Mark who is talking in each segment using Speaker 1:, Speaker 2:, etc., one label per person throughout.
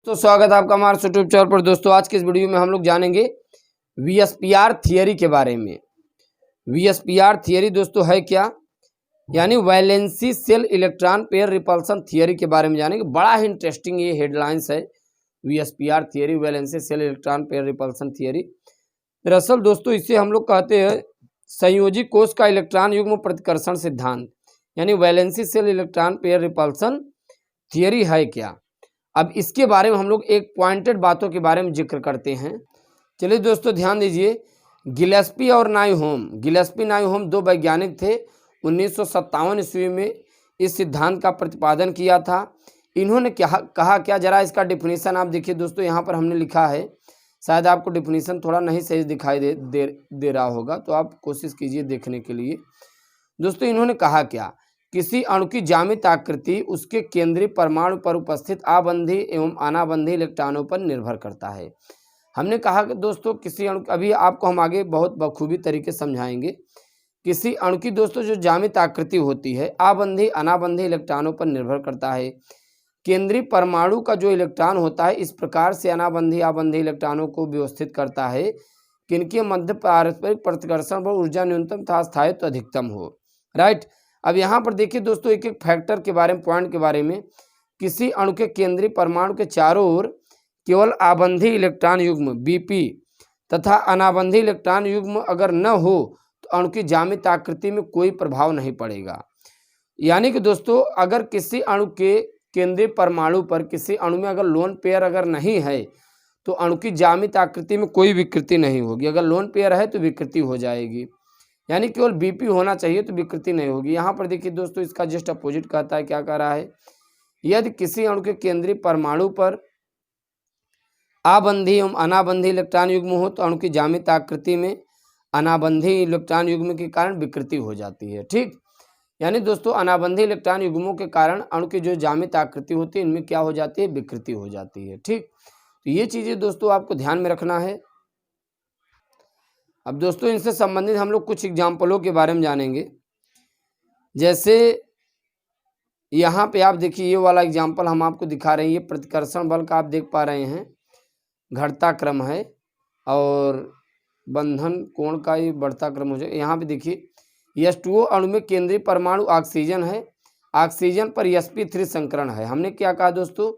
Speaker 1: तो स्वागत है आपका हमारे यूट्यूब चैनल पर। दोस्तों आज के इस वीडियो में हम लोग जानेंगे वीएसपीआर थियरी के बारे में। वीएसपीआर थियरी दोस्तों है क्या, यानी valency shell electron pair repulsion theory के बारे में जानेंगे। बड़ा ही इंटरेस्टिंग ये हेडलाइंस है, VSEPR theory, valence shell electron pair repulsion theory. दरअसल दोस्तों इसे हम लोग कहते हैं संयोजी कोश का इलेक्ट्रॉन युग्म प्रतिकर्षण सिद्धांत, यानी valency shell electron pair repulsion theory है क्या। अब इसके बारे में हम लोग एक पॉइंटेड बातों के बारे में जिक्र करते हैं। चलिए दोस्तों ध्यान दीजिए, गिलेस्पी और नाइहोम, गिलेस्पी नाइहोम दो वैज्ञानिक थे। 1957 ईस्वी में इस सिद्धांत का प्रतिपादन किया था। इन्होंने क्या कहा, क्या जरा इसका डिफिनीशन आप देखिए दोस्तों, यहाँ पर हमने लिखा है, शायद आपको डिफिनीशन थोड़ा नहीं सही दिखाई दे रहा होगा, तो आप कोशिश कीजिए देखने के लिए। दोस्तों इन्होंने कहा क्या, किसी अणु की ज्यामितीय आकृति उसके केंद्रीय परमाणु पर उपस्थित आबंधी एवं अनाबंधी इलेक्ट्रॉनों पर निर्भर करता है। हमने कहा कि दोस्तों किसी अणु, अभी आपको हम आगे बहुत बखूबी तरीके समझाएंगे, किसी अणु की दोस्तों जो ज्यामितीय आकृति होती है आबंधी अनाबंधी इलेक्ट्रॉनों पर निर्भर करता है। केंद्रीय परमाणु का जो इलेक्ट्रॉन होता है इस प्रकार से अनाबंधी आबंधी इलेक्ट्रॉनों को व्यवस्थित करता है कि इनके मध्य पारस्परिक प्रतिकर्षण पर ऊर्जा न्यूनतम तथा स्थायित्व अधिकतम हो। राइट। अब यहाँ पर देखिए दोस्तों एक एक फैक्टर के बारे में, पॉइंट के बारे में। किसी अणु के केंद्रीय परमाणु के चारों ओर केवल आबंधी इलेक्ट्रॉन युग्म बीपी तथा अनाबंधी इलेक्ट्रॉन युग्म अगर न हो तो अणु की ज्यामितीय आकृति में कोई प्रभाव नहीं पड़ेगा। यानी कि दोस्तों अगर किसी अणु के केंद्रीय परमाणु पर, किसी अणु में अगर लोन पेयर अगर नहीं है तो अणु की ज्यामितीय आकृति में कोई विकृति नहीं होगी। अगर लोन पेयर है तो विकृति हो जाएगी, यानी केवल बीपी होना चाहिए तो विकृति नहीं होगी। यहाँ पर देखिए दोस्तों इसका जस्ट अपोजिट कहता है, क्या कह रहा है, यदि किसी अणु के केंद्रीय परमाणु पर आबंधी एवं अनाबंधी इलेक्ट्रॉन युग्म हो तो अणु की ज्यामितीय आकृति में अनाबंधी इलेक्ट्रॉन युग्म के कारण विकृति हो जाती है। ठीक, यानी दोस्तों अनाबंधी इलेक्ट्रॉन युग्मों के कारण अणु की जो ज्यामितीय आकृति होती है इनमें क्या हो जाती है, विकृति हो जाती है। ठीक, तो ये चीजें दोस्तों आपको ध्यान में रखना है। अब दोस्तों इनसे संबंधित हम लोग कुछ एग्जाम्पलों के बारे में जानेंगे। जैसे यहाँ पे आप देखिए ये वाला एग्जाम्पल हम आपको दिखा रहे हैं, ये प्रतिकर्षण बल का आप देख पा रहे हैं, घटता क्रम है और बंधन कोण का ये बढ़ता क्रम हो जाए। यहाँ पे देखिए H2O अणु में केंद्रीय परमाणु ऑक्सीजन है, ऑक्सीजन पर sp3 संकरण है। हमने क्या कहा दोस्तों,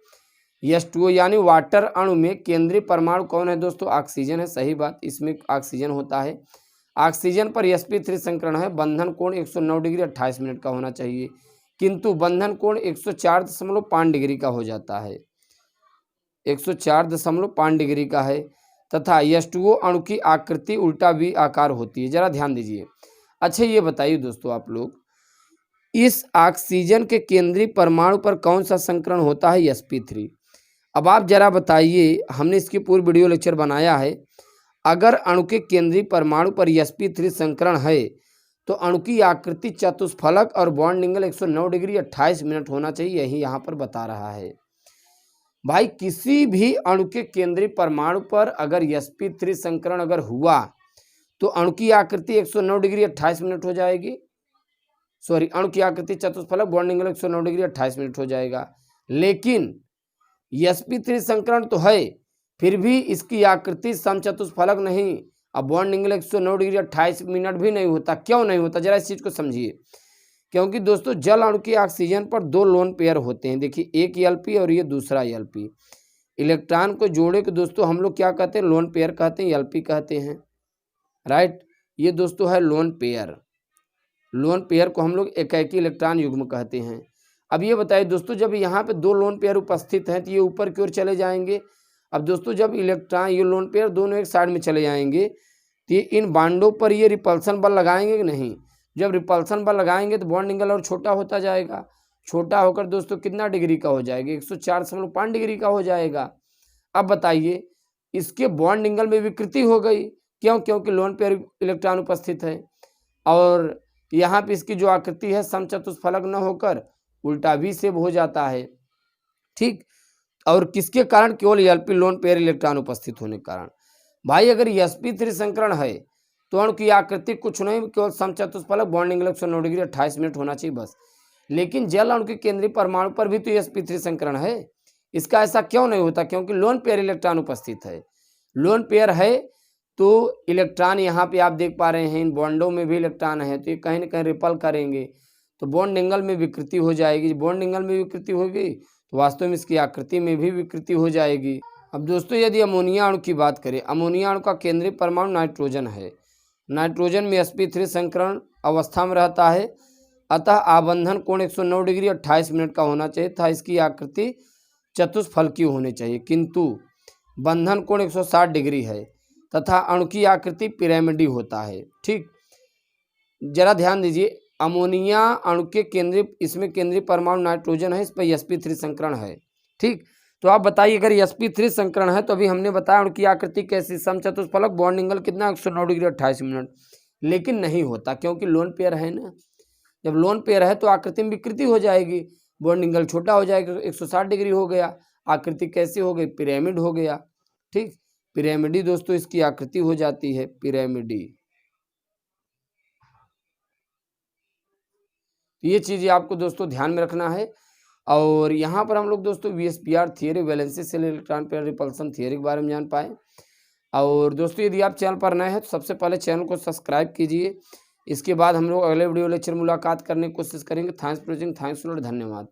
Speaker 1: H2O यानी वाटर अणु में केंद्रीय परमाणु कौन है दोस्तों, ऑक्सीजन है। सही बात, इसमें ऑक्सीजन होता है। ऑक्सीजन पर sp3 संकरण है। बंधन कोण 109 डिग्री 28 मिनट का होना चाहिए, किंतु बंधन कोण 104.5 डिग्री का हो जाता है, 104.5 डिग्री का है। तथा H2O अणु की आकृति उल्टा V आकार होती है। जरा ध्यान दीजिए। अच्छा ये बताइए दोस्तों आप लोग, इस ऑक्सीजन के केंद्रीय परमाणु पर कौन सा संकरण होता है, sp3। अब आप जरा बताइए, हमने इसकी पूरी वीडियो लेक्चर बनाया है, अगर अणु के केंद्रीय परमाणु पर sp3 संकरण है तो अणु की आकृति चतुष्फलक और बॉन्ड एंगल 109 डिग्री 28 मिनट होना चाहिए, यही यहाँ पर बता रहा है। भाई किसी भी अणु के केंद्रीय परमाणु पर अगर sp3 संकरण अगर हुआ तो अणु की आकृति 109 डिग्री 28 मिनट हो जाएगी। सॉरी, अणु की आकृति चतुष्फलक बॉन्ड एंगल 109 डिग्री 28 मिनट हो जाएगा। लेकिन sp3 संकरण तो है, फिर भी इसकी आकृति समचतुष्फलक नहीं, अब बॉन्ड एंगल 109 डिग्री 28 मिनट भी नहीं होता। क्यों नहीं होता, जरा इस चीज को समझिए। क्योंकि दोस्तों जल अणु के ऑक्सीजन पर दो लोन पेयर होते हैं। देखिए एक Lp और ये दूसरा Lp। इलेक्ट्रॉन को जोड़े के दोस्तों हम लोग क्या कहते हैं, लोन पेयर कहते हैं, Lp कहते हैं। राइट, ये दोस्तों है लोन पेयर। लोन पेयर को हम लोग एकाकी इलेक्ट्रॉन युग्म कहते हैं। अब ये बताइए दोस्तों, जब यहाँ पे दो लोन पेयर उपस्थित हैं तो ये ऊपर की ओर चले जाएंगे। अब दोस्तों जब इलेक्ट्रॉन, ये लोन पेयर दोनों एक साइड में चले जाएंगे तो ये इन बांडों पर ये रिपल्सन बल लगाएंगे कि नहीं। जब रिपल्सन बल लगाएंगे तो बॉन्ड एंगल और छोटा होता जाएगा, छोटा होकर दोस्तों कितना डिग्री का हो जाएगा, 104.5 डिग्री का हो जाएगा। अब बताइए इसके बॉन्ड एंगल में विकृति हो गई, क्यों, क्योंकि लोन पेयर इलेक्ट्रॉन उपस्थित है और यहाँ पे इसकी जो आकृति है समचतुष्फलक न होकर उल्टा V से हो जाता है। ठीक, और किसके कारण, केवल Lp लोन पेयर इलेक्ट्रॉन उपस्थित होने के कारण। भाई अगर sp3 संकरण है तो अणु की आकृति कुछ नहीं, केवल समचतुष्फलक बॉन्ड एंगल 109 डिग्री 28 मिनट होना चाहिए बस। लेकिन जल अणु के केंद्रीय परमाणु पर भी तो sp3 संकरण है, इसका ऐसा क्यों नहीं होता? क्योंकि लोन पेयर इलेक्ट्रॉन उपस्थित है। लोन पेयर है तो इलेक्ट्रॉन यहाँ पे आप देख पा रहे हैं इन बॉन्डों में भी इलेक्ट्रॉन है, तो ये कहीं ना कहीं रिपल करेंगे, तो बॉन्ड एंगल में विकृति हो जाएगी। बॉन्ड एंगल में विकृति होगी तो वास्तव में इसकी आकृति में भी विकृति हो जाएगी। अब दोस्तों यदि अमोनिया अणु की बात करें, अमोनिया अणु का केंद्रीय परमाणु नाइट्रोजन है। नाइट्रोजन में sp3 संकरण अवस्था में रहता है, अतः आबंधन कोण 109 डिग्री 28 मिनट का होना चाहिए था। इसकी आकृति चतुष्फलकीय होनी चाहिए, किंतु बंधन कोण 160 डिग्री है तथा अणु की आकृति पिरामिडी होता है। ठीक, जरा ध्यान दीजिए, अमोनिया अणु के इसमें केंद्रीय परमाणु नाइट्रोजन है, इस पर sp3 संकरण है। ठीक, तो आप बताइए अगर sp3 संकरण है तो अभी हमने बताया अणु की आकृति कैसी, समचतुष्फलक, बॉन्ड एंगल कितना 109 डिग्री 28 मिनट, लेकिन नहीं होता क्योंकि लोन पेयर है ना। जब लोन पेयर है तो आकृति में विकृति हो जाएगी, बॉन्ड एंगल छोटा हो जाएगा, 160 डिग्री हो गया, आकृति कैसी हो गई? पिरामिड हो गया। ठीक, पिरामिडी दोस्तों इसकी आकृति हो जाती है, पिरामिडी। ये चीज़ें आपको दोस्तों ध्यान में रखना है। और यहाँ पर हम लोग दोस्तों VSPR theory, valence shell electron pair repulsion theory के बारे में जान पाए। और दोस्तों यदि आप चैनल पर नए हैं तो सबसे पहले चैनल को सब्सक्राइब कीजिए। इसके बाद हम लोग अगले वीडियो लेक्चर मुलाकात करने की कोशिश करेंगे। Thanks for watching, thanks lot, धन्यवाद।